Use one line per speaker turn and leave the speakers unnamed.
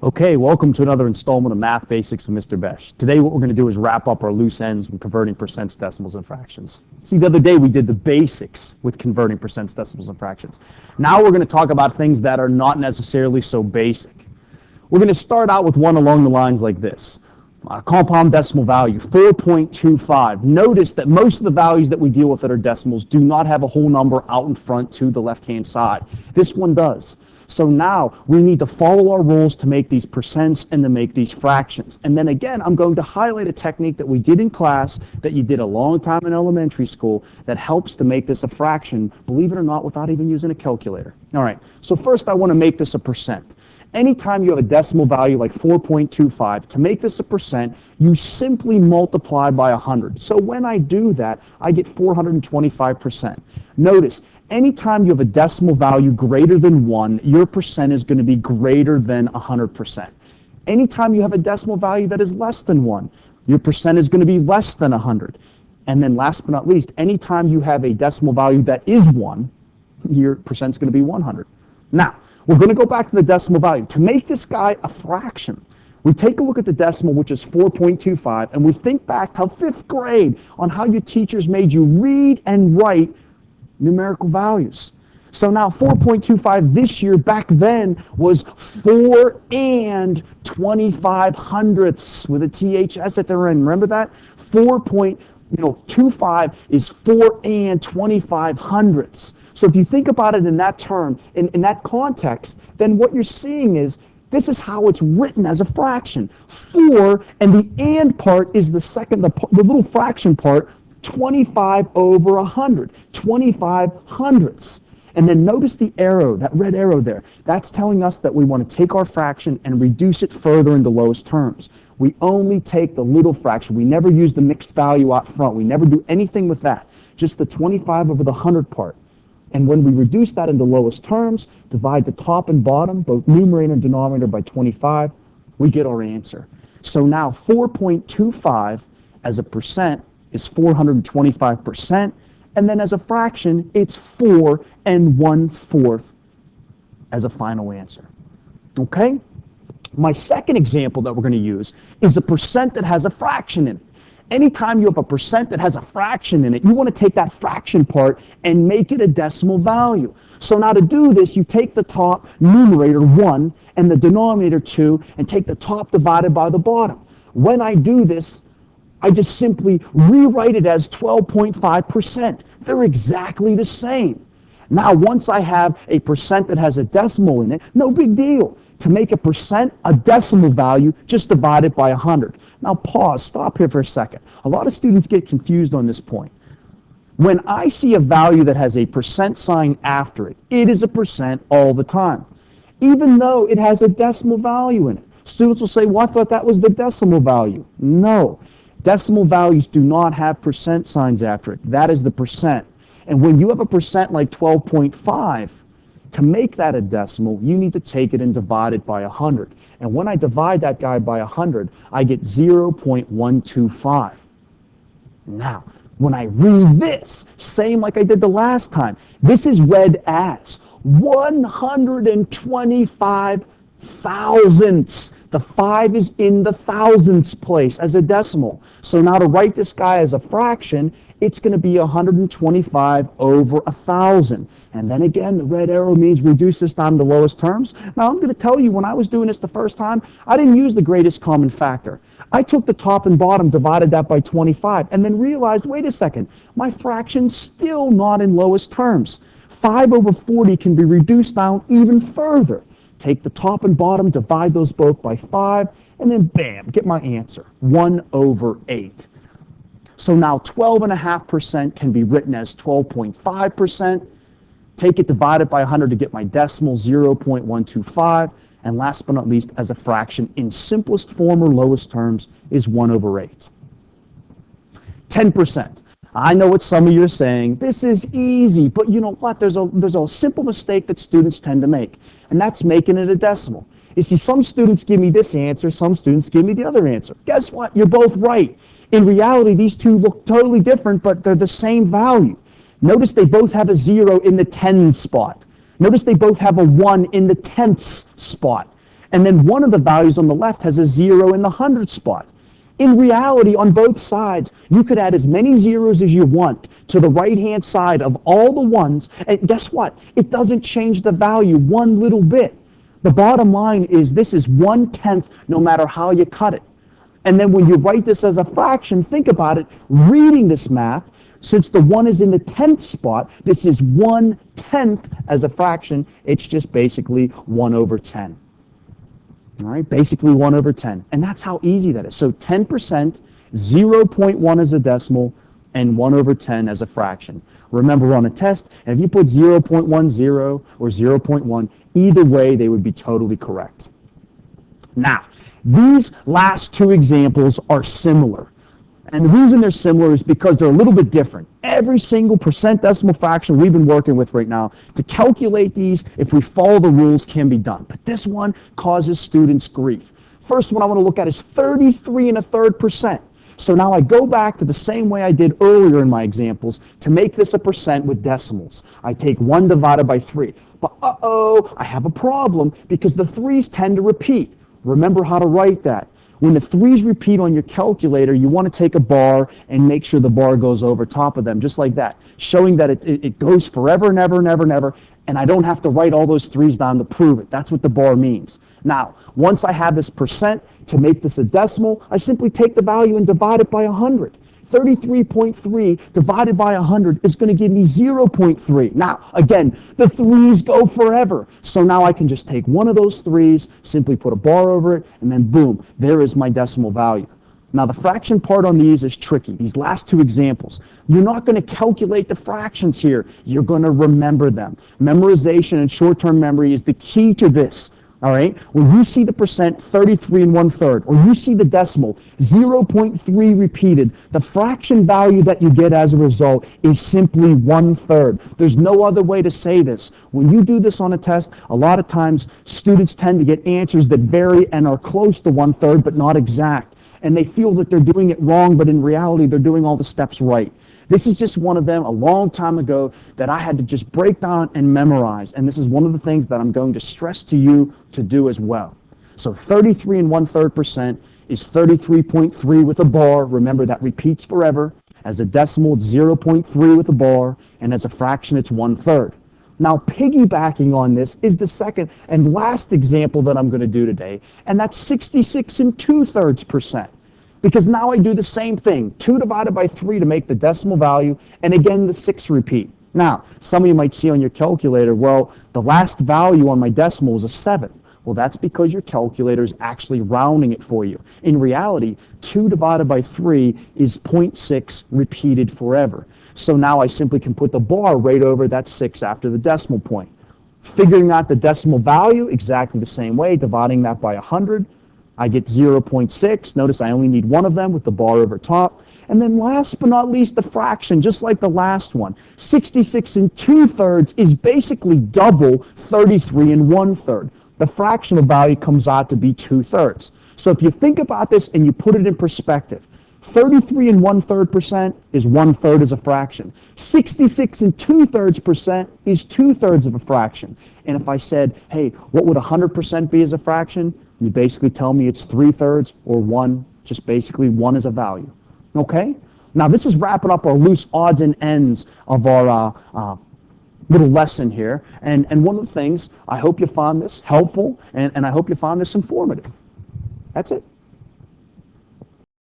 Okay, welcome to another installment of Math Basics with Mr. Besh. Today what we're going to do is wrap up our loose ends when converting percents, decimals, and fractions. See, the other day we did the basics with converting percents, decimals, and fractions. Now we're going to talk about things that are not necessarily so basic. We're going to start out with one along the lines like this. Compound decimal value, 4.25. Notice that most of the values that we deal with that are decimals do not have a whole number out in front to the left-hand side. This one does. So now we need to follow our rules to make these percents and to make these fractions. And then again, I'm going to highlight a technique that we did in class that you did a long time in elementary school that helps to make this a fraction, believe it or not, without even using a calculator. All right, so first I want to make this a percent. Anytime you have a decimal value like 4.25, to make this a percent, you simply multiply by 100. So when I do that, I get 425%. Notice, anytime you have a decimal value greater than 1, your percent is going to be greater than 100%. Anytime you have a decimal value that is less than 1, your percent is going to be less than 100. And then last but not least, anytime you have a decimal value that is 1, your percent is going to be 100. Now, we're going to go back to the decimal value. To make this guy a fraction, we take a look at the decimal, which is 4.25, and we think back to 5th grade on how your teachers made you read and write numerical values. So now 4.25 this year, back then, was 4 and 25 hundredths with a THS at the end. Remember that? 4.25 is 4 and 25 hundredths. So if you think about it in that term, in that context, then what you're seeing is this is how it's written as a fraction. 4, and the and part is the second, the little fraction part, 25 over 100, 25 hundredths. And then notice the arrow, that red arrow there. That's telling us that we want to take our fraction and reduce it further into lowest terms. We only take the little fraction. We never use the mixed value out front. We never do anything with that. Just the 25 over the 100 part. And when we reduce that into lowest terms, divide the top and bottom, both numerator and denominator, by 25, we get our answer. So now 4.25 as a percent is 425%, and then as a fraction, it's 4 and 1/4 as a final answer. Okay? My second example that we're going to use is a percent that has a fraction in it. Anytime you have a percent that has a fraction in it, you want to take that fraction part and make it a decimal value. So now to do this, you take the top numerator, 1, and the denominator, 2, and take the top divided by the bottom. When I do this, I just simply rewrite it as 12.5%. They're exactly the same. Now, once I have a percent that has a decimal in it, no big deal. To make a percent a decimal value, just divide it by 100. Now pause, stop here for a second. A lot of students get confused on this point. When I see a value that has a percent sign after it, it is a percent all the time, even though it has a decimal value in it. Students will say, well, I thought that was the decimal value. No, decimal values do not have percent signs after it. That is the percent. And when you have a percent like 12.5, to make that a decimal, you need to take it and divide it by 100. And when I divide that guy by 100, I get 0.125. Now, when I read this, same like I did the last time, this is read as 125 thousandths. The 5 is in the thousandths place as a decimal. So now to write this guy as a fraction, it's going to be 125 over 1,000. And then again, the red arrow means reduce this down to lowest terms. Now I'm going to tell you, when I was doing this the first time, I didn't use the greatest common factor. I took the top and bottom, divided that by 25, and then realized, wait a second, my fraction's still not in lowest terms. 5 over 40 can be reduced down even further. Take the top and bottom, divide those both by 5, and then bam, get my answer, 1 over 8. So now 12.5% can be written as 12.5%. Take it divided by 100 to get my decimal, 0.125. And last but not least, as a fraction, in simplest form or lowest terms, is 1 over 8. 10%. I know what some of you are saying. This is easy, but you know what? There's a simple mistake that students tend to make, and that's making it a decimal. You see, some students give me this answer, some students give me the other answer. Guess what? You're both right. In reality, these two look totally different, but they're the same value. Notice they both have a 0 in the tens spot. Notice they both have a 1 in the tenths spot. And then one of the values on the left has a 0 in the hundred spot. In reality, on both sides, you could add as many zeros as you want to the right-hand side of all the ones, and guess what? It doesn't change the value one little bit. The bottom line is this is 1/10 no matter how you cut it. And then when you write this as a fraction, think about it, reading this math, since the 1 is in the 10th spot, this is 1/10 as a fraction. It's just basically 1 over 10. All right, basically 1 over 10. And that's how easy that is. So 10%, 0.1 as a decimal, and 1 over 10 as a fraction. Remember, we're on a test, and if you put 0.10 or 0.1, either way, they would be totally correct. Now, these last two examples are similar. And the reason they're similar is because they're a little bit different. Every single percent decimal fraction we've been working with right now, to calculate these, if we follow the rules, can be done. But this one causes students grief. First one I want to look at is 33⅓%. So now I go back to the same way I did earlier in my examples to make this a percent with decimals. I take 1 divided by 3. But I have a problem because the 3's tend to repeat. Remember how to write that. When the 3's repeat on your calculator, you want to take a bar and make sure the bar goes over top of them, just like that, showing that it goes forever and ever and ever and ever, and I don't have to write all those 3's down to prove it. That's what the bar means. Now, once I have this percent, to make this a decimal, I simply take the value and divide it by 100. 33.3 divided by 100 is going to give me 0.3. Now, again, the 3's go forever. So now I can just take one of those 3's, simply put a bar over it, and then boom, there is my decimal value. Now, the fraction part on these is tricky. These last two examples, you're not going to calculate the fractions here. You're going to remember them. Memorization and short-term memory is the key to this. All right, when you see the percent 33 1/3, or you see the decimal 0.3 repeated, the fraction value that you get as a result is simply 1/3. There's no other way to say this. When you do this on a test, a lot of times students tend to get answers that vary and are close to 1/3 but not exact. And they feel that they're doing it wrong, but in reality they're doing all the steps right. This is just one of them a long time ago that I had to just break down and memorize. And this is one of the things that I'm going to stress to you to do as well. So 33 1/3% is 33.3 with a bar. Remember, that repeats forever. As a decimal, it's 0.3 with a bar. And as a fraction, it's 1/3. Now, piggybacking on this is the second and last example that I'm going to do today. And that's 66 2/3%. Because now I do the same thing, 2 divided by 3 to make the decimal value, and again the 6 repeat. Now, some of you might see on your calculator, well, the last value on my decimal is a 7. Well, that's because your calculator is actually rounding it for you. In reality, 2 divided by 3 is 0.6 repeated forever. So now I simply can put the bar right over that 6 after the decimal point. Figuring out the decimal value exactly the same way, dividing that by 100, I get 0.6. Notice I only need one of them with the bar over top. And then last but not least, the fraction, just like the last one. 66 2/3 is basically double 33 1/3. The fractional value comes out to be 2/3. So if you think about this and you put it in perspective, 33 1/3% is 1/3 as a fraction. 66 2/3% is 2/3 of a fraction. And if I said, hey, what would 100% be as a fraction? You basically tell me it's 3/3 or 1, just basically 1 is a value. Okay? Now this is wrapping up our loose odds and ends of our little lesson here. And one of the things, I hope you found this helpful, and I hope you found this informative. That's it.